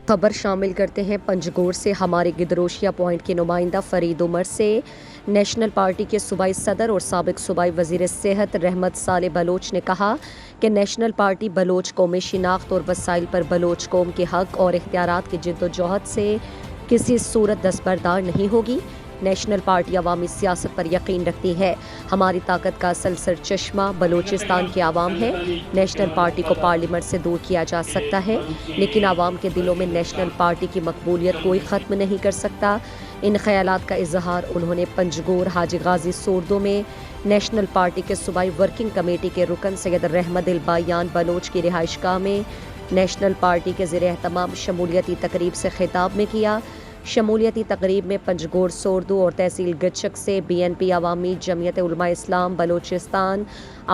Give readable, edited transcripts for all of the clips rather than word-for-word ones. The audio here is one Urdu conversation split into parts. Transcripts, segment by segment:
خبر شامل کرتے ہیں پنجگور سے۔ ہمارے گدروشیا پوائنٹ کے نمائندہ فرید عمر سے نیشنل پارٹی کے صوبائی صدر اور سابق صوبائی وزیر صحت رحمت صالح بلوچ نے کہا کہ نیشنل پارٹی بلوچ قومی شناخت اور وسائل پر بلوچ قوم کے حق اور اختیارات کی جد و جہد سے کسی صورت دستبردار نہیں ہوگی۔ نیشنل پارٹی عوامی سیاست پر یقین رکھتی ہے۔ ہماری طاقت کا اصل سرچشمہ بلوچستان کی عوام ہے۔ نیشنل پارٹی کو پارلیمنٹ سے دور کیا جا سکتا ہے، لیکن عوام کے دلوں میں نیشنل پارٹی کی مقبولیت کوئی ختم نہیں کر سکتا۔ ان خیالات کا اظہار انہوں نے پنجگور حاجی غازی سوردو میں نیشنل پارٹی کے صوبائی ورکنگ کمیٹی کے رکن سید رحمت البایان بلوچ کی رہائش گاہ میں نیشنل پارٹی کے زیر اہتمام شمولیتی تقریب سے خطاب میں کیا۔ شمولیتی تقریب میں پنجگور سوردو اور تحصیل گچک سے BNP عوامی جمعیت علماء اسلام بلوچستان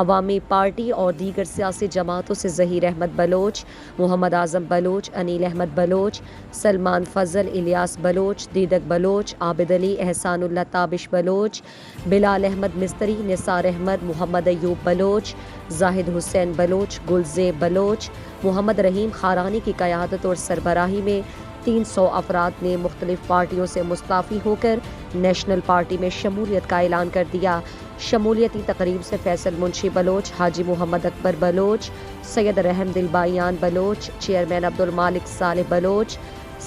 عوامی پارٹی اور دیگر سیاسی جماعتوں سے ظہیر احمد بلوچ، محمد اعظم بلوچ، انیل احمد بلوچ، سلمان فضل، الیاس بلوچ، دیدک بلوچ، عابد علی، احسان اللہ تابش بلوچ، بلال احمد مستری، نثار احمد، محمد ایوب بلوچ، زاہد حسین بلوچ، گلزیب بلوچ، محمد رحیم خارانی کی قیادت اور سربراہی میں 300 افراد نے مختلف پارٹیوں سے مستعفی ہو کر نیشنل پارٹی میں شمولیت کا اعلان کر دیا۔ شمولیتی تقریب سے فیصل منشی بلوچ، حاجی محمد اکبر بلوچ، سید رحمت البایان بلوچ، چیئرمین عبدالمالک صالح بلوچ،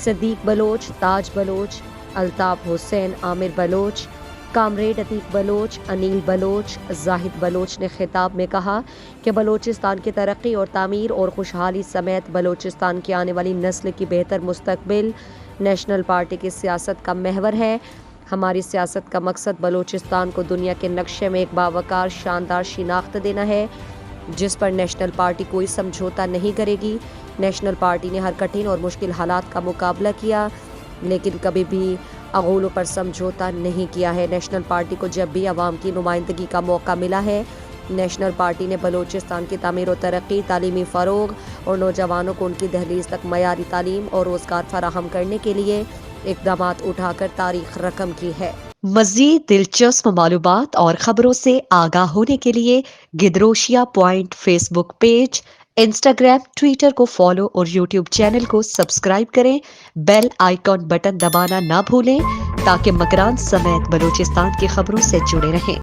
صدیق بلوچ، تاج بلوچ، الطاف حسین عامر بلوچ، کامریڈ عتیق بلوچ، انیل بلوچ، زاہد بلوچ نے خطاب میں کہا کہ بلوچستان کی ترقی اور تعمیر اور خوشحالی سمیت بلوچستان کی آنے والی نسل کی بہتر مستقبل نیشنل پارٹی کی سیاست کا محور ہے۔ ہماری سیاست کا مقصد بلوچستان کو دنیا کے نقشے میں ایک باوقار شاندار شناخت دینا ہے، جس پر نیشنل پارٹی کوئی سمجھوتا نہیں کرے گی۔ نیشنل پارٹی نے ہر کٹھن اور مشکل حالات کا مقابلہ کیا، لیکن کبھی بھی اغولوں پر سمجھوتا نہیں کیا ہے۔ نیشنل پارٹی کو جب بھی عوام کی نمائندگی کا موقع ملا ہے، نیشنل پارٹی نے بلوچستان کی تعمیر و ترقی، تعلیمی فروغ اور نوجوانوں کو ان کی دہلیز تک معیاری تعلیم اور روزگار فراہم کرنے کے لیے اقدامات اٹھا کر تاریخ رقم کی ہے۔ مزید دلچسپ معلومات اور خبروں سے آگاہ ہونے کے لیے Gedrosia point Facebook page, Instagram, Twitter کو فالو اور یوٹیوب چینل کو سبسکرائب کریں۔ بیل آئیکن بٹن دبانا نہ بھولیں تاکہ مکران سمیت بلوچستان کی خبروں سے جڑے رہیں۔